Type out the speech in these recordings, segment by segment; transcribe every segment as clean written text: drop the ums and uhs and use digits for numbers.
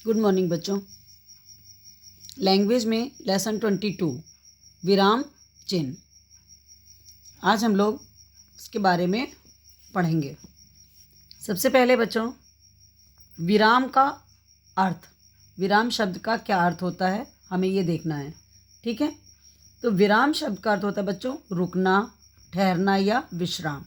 Good morning बच्चों। Language में lesson 22 विराम चिन्ह। आज हम लोग इसके बारे में पढ़ेंगे। सबसे पहले बच्चों, विराम का अर्थ, विराम शब्द का क्या अर्थ होता है हमें ये देखना है। ठीक है, तो विराम शब्द का अर्थ होता है बच्चों रुकना, ठहरना या विश्राम।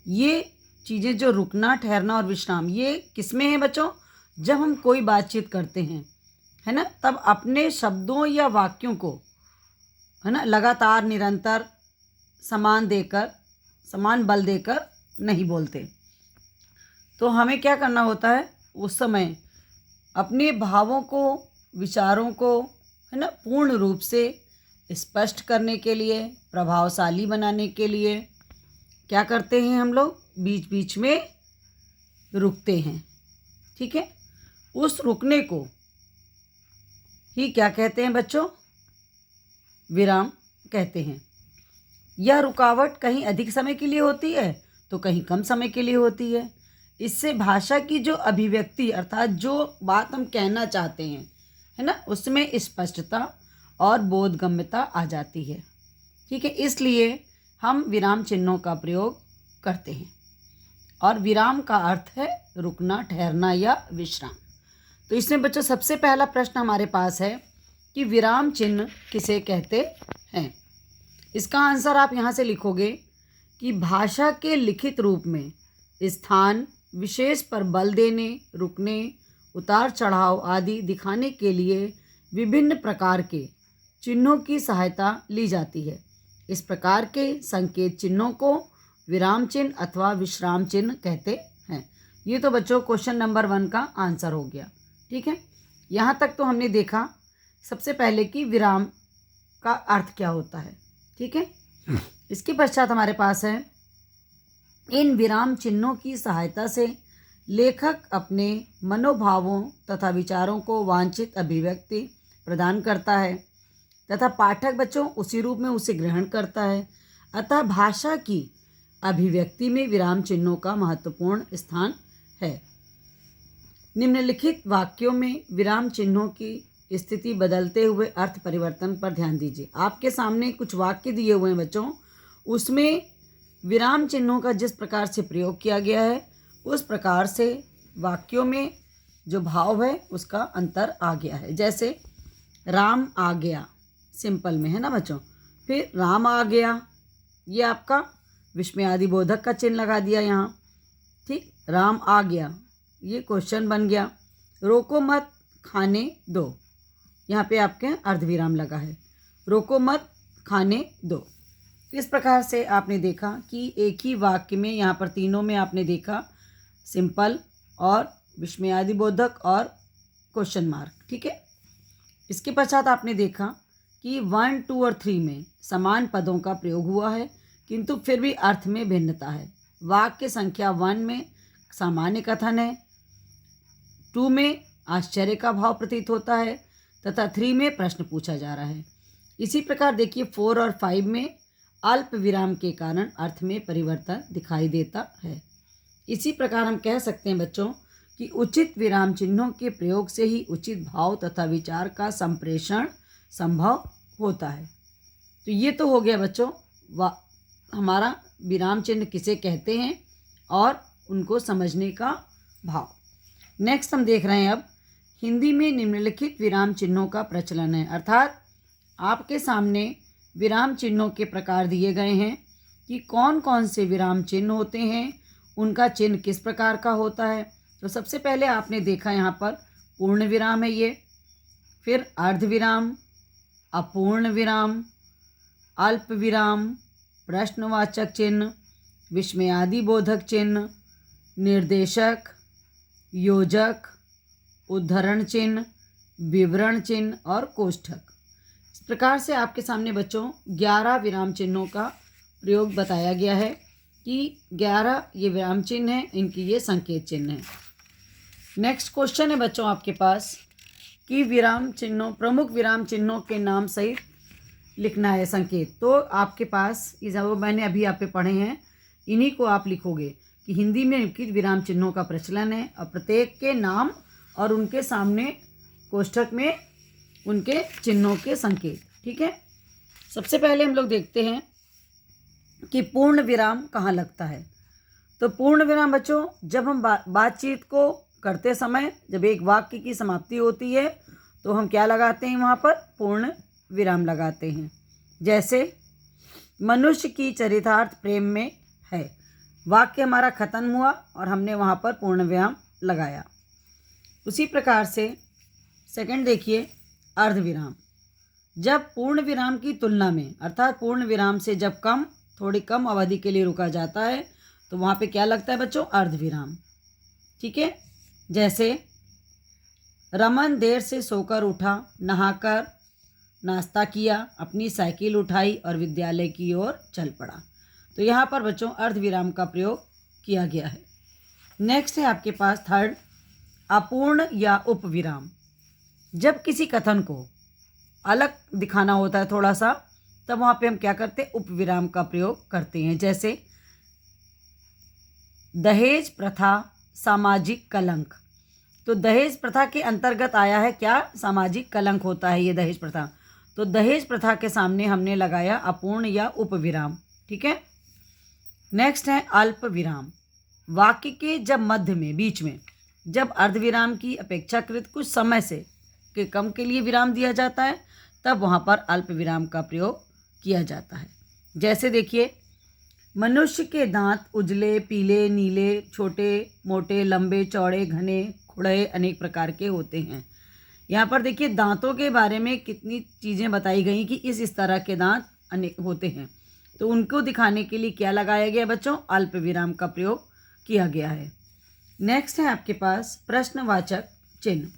ये चीज़ें जो रुकना, ठहरना और विश्राम, ये किसमें है बच्चों? जब हम कोई बातचीत करते हैं, है ना, तब अपने शब्दों या वाक्यों को, है ना, लगातार निरंतर समान बल देकर नहीं बोलते। तो हमें क्या करना होता है उस समय? अपने भावों को, विचारों को, है ना, पूर्ण रूप से स्पष्ट करने के लिए, प्रभावशाली बनाने के लिए क्या करते हैं हम लोग? बीच बीच में रुकते हैं। ठीक है, उस रुकने को ही क्या कहते हैं बच्चों? विराम कहते हैं। यह रुकावट कहीं अधिक समय के लिए होती है तो कहीं कम समय के लिए होती है। इससे भाषा की जो अभिव्यक्ति, अर्थात जो बात हम कहना चाहते हैं, है ना, उसमें स्पष्टता और बोधगम्यता आ जाती है। ठीक है, इसलिए हम विराम चिन्हों का प्रयोग करते हैं। और विराम का अर्थ है रुकना, ठहरना या विश्राम। तो इसमें बच्चों सबसे पहला प्रश्न हमारे पास है कि विराम चिन्ह किसे कहते हैं। इसका आंसर आप यहाँ से लिखोगे कि भाषा के लिखित रूप में स्थान विशेष पर बल देने, रुकने, उतार चढ़ाव आदि दिखाने के लिए विभिन्न प्रकार के चिन्हों की सहायता ली जाती है। इस प्रकार के संकेत चिन्हों को विराम चिन्ह अथवा विश्राम चिन्ह कहते हैं। ये तो बच्चों क्वेश्चन नंबर 1 का आंसर हो गया। ठीक है, यहाँ तक तो हमने देखा सबसे पहले कि विराम का अर्थ क्या होता है। ठीक है, इसके पश्चात हमारे पास है इन विराम चिन्हों की सहायता से लेखक अपने मनोभावों तथा विचारों को वांछित अभिव्यक्ति प्रदान करता है तथा पाठक बच्चों उसी रूप में उसे ग्रहण करता है। अतः भाषा की अभिव्यक्ति में विराम चिन्हों का महत्वपूर्ण स्थान है। निम्नलिखित वाक्यों में विराम चिन्हों की स्थिति बदलते हुए अर्थ परिवर्तन पर ध्यान दीजिए। आपके सामने कुछ वाक्य दिए हुए हैं बच्चों, उसमें विराम चिन्हों का जिस प्रकार से प्रयोग किया गया है उस प्रकार से वाक्यों में जो भाव है उसका अंतर आ गया है। जैसे राम आ गया, सिंपल में है ना बच्चों, फिर राम आ गया, ये आपका विस्मयादि बोधक का चिन्ह लगा दिया यहाँ। ठीक, राम आ गया, ये क्वेश्चन बन गया। रोको मत खाने दो, यहाँ पे आपके अर्धविराम लगा है, रोको मत खाने दो। इस प्रकार से आपने देखा कि एक ही वाक्य में, यहाँ पर तीनों में आपने देखा सिंपल और विस्मयादिबोधक और क्वेश्चन मार्क। ठीक है, इसके पश्चात आपने देखा कि 1, 2 और 3 में समान पदों का प्रयोग हुआ है किंतु फिर भी अर्थ में भिन्नता है। वाक्य संख्या 1 में सामान्य कथन है, 2 में आश्चर्य का भाव प्रतीत होता है तथा 3 में प्रश्न पूछा जा रहा है। इसी प्रकार देखिए 4 और 5 में अल्प विराम के कारण अर्थ में परिवर्तन दिखाई देता है। इसी प्रकार हम कह सकते हैं बच्चों कि उचित विराम चिन्हों के प्रयोग से ही उचित भाव तथा विचार का संप्रेषण संभव होता है। तो ये तो हो गया बच्चों हमारा विराम चिन्ह किसे कहते हैं और उनको समझने का भाव। नेक्स्ट हम देख रहे हैं अब हिंदी में निम्नलिखित विराम चिन्हों का प्रचलन है। अर्थात आपके सामने विराम चिन्हों के प्रकार दिए गए हैं कि कौन कौन से विराम चिन्ह होते हैं, उनका चिन्ह किस प्रकार का होता है। तो सबसे पहले आपने देखा यहाँ पर पूर्ण विराम है ये, फिर अर्ध विराम, अपूर्ण विराम, अल्प विराम, प्रश्नवाचक चिन्ह, विस्मयादि बोधक चिन्ह, निर्देशक, योजक, उद्धरण चिन्ह, विवरण चिन्ह और कोष्ठक। इस प्रकार से आपके सामने बच्चों 11 विराम चिन्हों का प्रयोग बताया गया है कि 11 ये विराम चिन्ह हैं, इनकी ये संकेत चिन्ह हैं। नेक्स्ट क्वेश्चन है बच्चों आपके पास कि विराम चिन्हों, प्रमुख विराम चिन्हों के नाम सहित लिखना है संकेत। तो आपके पास ये जो मैंने अभी आप पे पढ़े हैं इन्हीं को आप लिखोगे कि हिंदी में निम्नलिखित विराम चिन्हों का प्रचलन है और प्रत्येक के नाम और उनके सामने कोष्ठक में उनके चिन्हों के संकेत। ठीक है, सबसे पहले हम लोग देखते हैं कि पूर्ण विराम कहाँ लगता है। तो पूर्ण विराम बच्चों, जब हम बातचीत को करते समय जब एक वाक्य की समाप्ति होती है तो हम क्या लगाते हैं, वहाँ पर पूर्ण विराम लगाते हैं। जैसे मनुष्य की चरितार्थ प्रेम में है, वाक्य हमारा खत्म हुआ और हमने वहाँ पर पूर्ण विराम लगाया। उसी प्रकार से सेकंड देखिए, अर्धविराम। जब पूर्ण विराम की तुलना में अर्थात पूर्ण विराम से जब थोड़ी कम अवधि के लिए रुका जाता है तो वहाँ पे क्या लगता है बच्चों, अर्धविराम। ठीक है, जैसे रमन देर से सोकर उठा, नहाकर नाश्ता किया, अपनी साइकिल उठाई और विद्यालय की ओर चल पड़ा। तो यहाँ पर बच्चों अर्धविराम का प्रयोग किया गया है। नेक्स्ट है आपके पास थर्ड, अपूर्ण या उपविराम। जब किसी कथन को अलग दिखाना होता है थोड़ा सा, तब वहाँ पे हम क्या करते हैं, उपविराम का प्रयोग करते हैं। जैसे दहेज प्रथा सामाजिक कलंक। तो दहेज प्रथा के अंतर्गत आया है क्या, सामाजिक कलंक होता है ये दहेज प्रथा। तो दहेज प्रथा के सामने हमने लगाया अपूर्ण या उपविराम। ठीक है, नेक्स्ट है अल्प विराम। वाक्य के जब मध्य में, बीच में जब अर्धविराम की अपेक्षाकृत कुछ समय से के कम के लिए विराम दिया जाता है, तब वहाँ पर अल्प विराम का प्रयोग किया जाता है। जैसे देखिए, मनुष्य के दांत उजले, पीले, नीले, छोटे, मोटे, लंबे, चौड़े, घने, खुड़े अनेक प्रकार के होते हैं। यहाँ पर देखिए दांतों के बारे में कितनी चीज़ें बताई गई कि इस तरह के दांत अनेक होते हैं। तो उनको दिखाने के लिए क्या लगाया गया बच्चों, अल्प विराम का प्रयोग किया गया है। नेक्स्ट है आपके पास प्रश्नवाचक चिन्ह।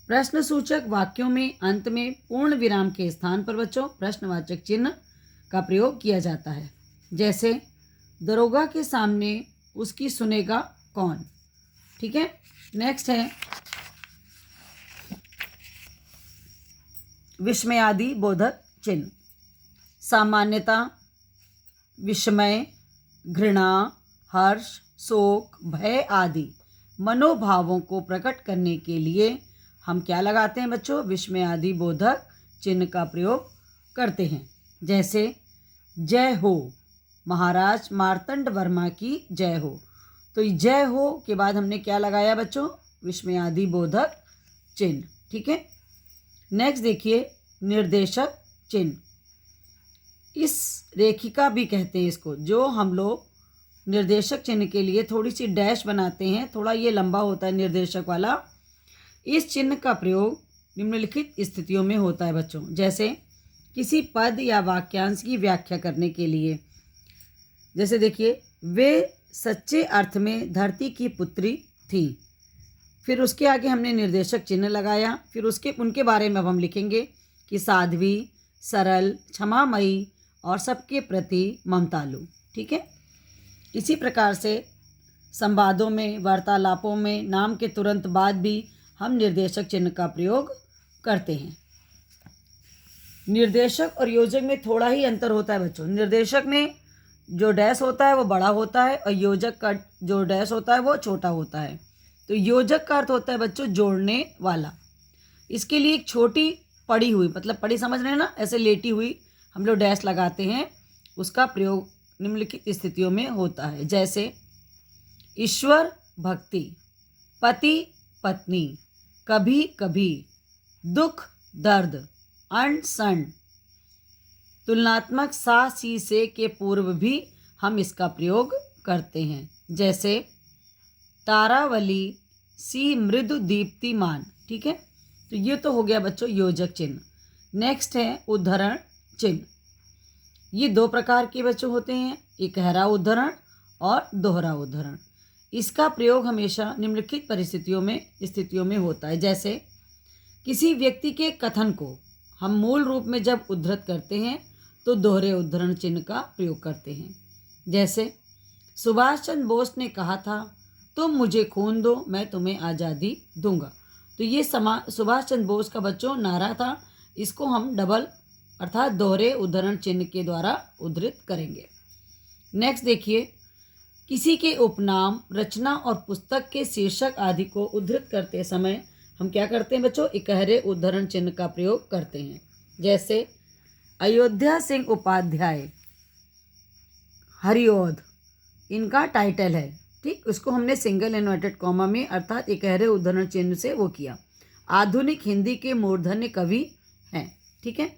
प्रश्नसूचक वाक्यों में अंत में पूर्ण विराम के स्थान पर बच्चों प्रश्नवाचक चिन्ह का प्रयोग किया जाता है। जैसे दरोगा के सामने उसकी सुनेगा कौन। ठीक है, नेक्स्ट है विस्मयादि बोधक चिन्ह। सामान्यता, विस्मय, घृणा, हर्ष, शोक, भय आदि मनोभावों को प्रकट करने के लिए हम क्या लगाते हैं बच्चों, विस्मयादि बोधक चिन्ह का प्रयोग करते हैं। जैसे जय हो, महाराज मार्तंड वर्मा की जय हो। तो जय हो के बाद हमने क्या लगाया बच्चों, विस्मयादि बोधक चिन्ह। ठीक है, नेक्स्ट देखिए निर्देशक चिन्ह। इस रेखिका भी कहते हैं इसको, जो हम लोग निर्देशक चिन्ह के लिए थोड़ी सी डैश बनाते हैं, थोड़ा ये लंबा होता है निर्देशक वाला। इस चिन्ह का प्रयोग निम्नलिखित स्थितियों में होता है बच्चों। जैसे किसी पद या वाक्यांश की व्याख्या करने के लिए। जैसे देखिए, वे सच्चे अर्थ में धरती की पुत्री थी। फिर उसके आगे हमने निर्देशक चिन्ह लगाया। फिर उनके बारे में अब हम लिखेंगे कि साध्वी, सरल, क्षमामयी और सबके प्रति ममतालु। ठीक है, इसी प्रकार से संवादों में, वार्तालापों में नाम के तुरंत बाद भी हम निर्देशक चिन्ह का प्रयोग करते हैं। निर्देशक और योजक में थोड़ा ही अंतर होता है बच्चों। निर्देशक में जो डैश होता है वो बड़ा होता है और योजक का जो डैश होता है वो छोटा होता है। तो योजक का अर्थ होता है बच्चों जोड़ने वाला। इसके लिए एक छोटी पड़ी हुई, मतलब पड़ी समझ रहे हैं ना, ऐसे लेटी हुई हम लोग डैश लगाते हैं। उसका प्रयोग निम्नलिखित स्थितियों में होता है। जैसे ईश्वर भक्ति, पति पत्नी, कभी कभी, दुख दर्द, अण सण। तुलनात्मक सा सी से के पूर्व भी हम इसका प्रयोग करते हैं। जैसे तारावली सी मृदु दीप्तिमान। ठीक है, तो ये तो हो गया बच्चों योजक चिन्ह। नेक्स्ट है उद्धरण चिन्ह। ये दो प्रकार के बच्चों होते हैं, एक गहरा उद्धरण और दोहरा उद्धरण। इसका प्रयोग हमेशा निम्नलिखित स्थितियों में होता है। जैसे किसी व्यक्ति के कथन को हम मूल रूप में जब उद्धृत करते हैं तो दोहरे उद्धरण चिन्ह का प्रयोग करते हैं। जैसे सुभाष चंद्र बोस ने कहा था, तुम मुझे खून दो मैं तुम्हें आज़ादी दूंगा। तो ये सुभाष चंद्र बोस का बच्चों नारा था। इसको हम डबल अर्थात दोहरे उद्धरण चिन्ह के द्वारा उद्धृत करेंगे। नेक्स्ट देखिए किसी के उपनाम, रचना और पुस्तक के शीर्षक आदि को उद्धृत करते समय हम क्या करते हैं बच्चों, इकहरे उद्धरण चिन्ह का प्रयोग करते हैं। जैसे अयोध्या सिंह उपाध्याय, हरिऔध इनका टाइटल है, ठीक, उसको हमने सिंगल इन्वर्टेड कॉमा में अर्थात इकहरे उद्धरण चिन्ह से वो किया। आधुनिक हिंदी के मूर्धन्य कवि हैं, ठीक है।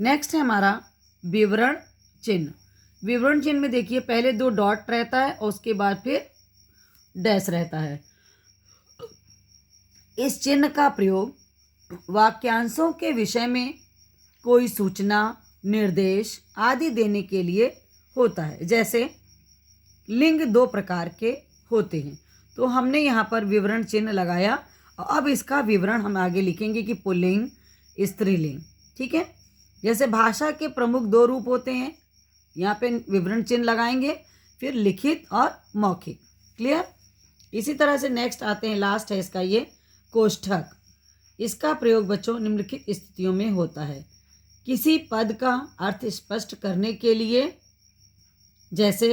नेक्स्ट है हमारा विवरण चिन्ह। विवरण चिन्ह में देखिए पहले 2 डॉट रहता है और उसके बाद फिर डैश रहता है। इस चिन्ह का प्रयोग वाक्यांशों के विषय में कोई सूचना, निर्देश आदि देने के लिए होता है। जैसे लिंग 2 प्रकार के होते हैं, तो हमने यहाँ पर विवरण चिन्ह लगाया। अब इसका विवरण हम आगे लिखेंगे कि पुल्लिंग, स्त्रीलिंग, ठीक है। जैसे भाषा के प्रमुख 2 रूप होते हैं, यहाँ पे विवरण चिन्ह लगाएंगे, फिर लिखित और मौखिक। क्लियर। इसी तरह से नेक्स्ट आते हैं, लास्ट है इसका ये कोष्ठक। इसका प्रयोग बच्चों निम्नलिखित स्थितियों में होता है। किसी पद का अर्थ स्पष्ट करने के लिए, जैसे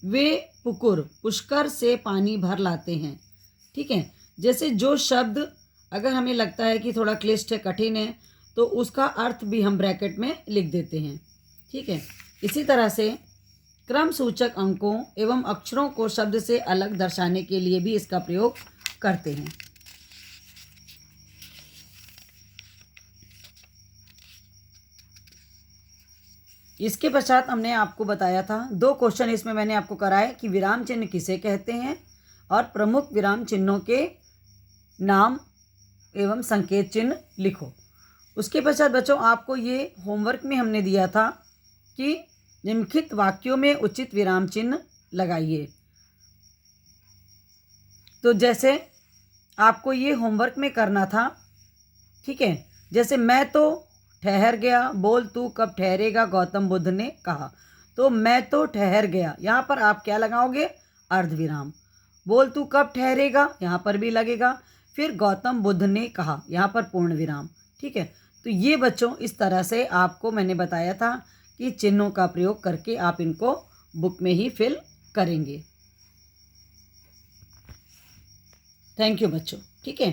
वे पुष्कर से पानी भर लाते हैं, ठीक है। जैसे जो शब्द अगर हमें लगता है कि थोड़ा क्लिष्ट है, कठिन है, तो उसका अर्थ भी हम ब्रैकेट में लिख देते हैं, ठीक है। इसी तरह से क्रम सूचक अंकों एवं अक्षरों को शब्द से अलग दर्शाने के लिए भी इसका प्रयोग करते हैं। इसके पश्चात हमने आपको बताया था 2 क्वेश्चन इसमें मैंने आपको कराए कि विराम चिन्ह किसे कहते हैं और प्रमुख विराम चिन्हों के नाम एवं संकेत चिन्ह लिखो। उसके पश्चात बच्चों आपको ये होमवर्क में हमने दिया था कि निम्नलिखित वाक्यों में उचित विराम चिन्ह लगाइए। तो जैसे आपको ये होमवर्क में करना था, ठीक है। जैसे मैं तो ठहर गया, बोल तू कब ठहरेगा, गौतम बुद्ध ने कहा। तो मैं तो ठहर गया, यहाँ पर आप क्या लगाओगे, अर्धविराम। बोल तू कब ठहरेगा, यहाँ पर भी लगेगा। फिर गौतम बुद्ध ने कहा, यहाँ पर पूर्ण विराम, ठीक है। तो ये बच्चों इस तरह से आपको मैंने बताया था कि चिन्हों का प्रयोग करके आप इनको बुक में ही फिल करेंगे। थैंक यू बच्चों, ठीक है।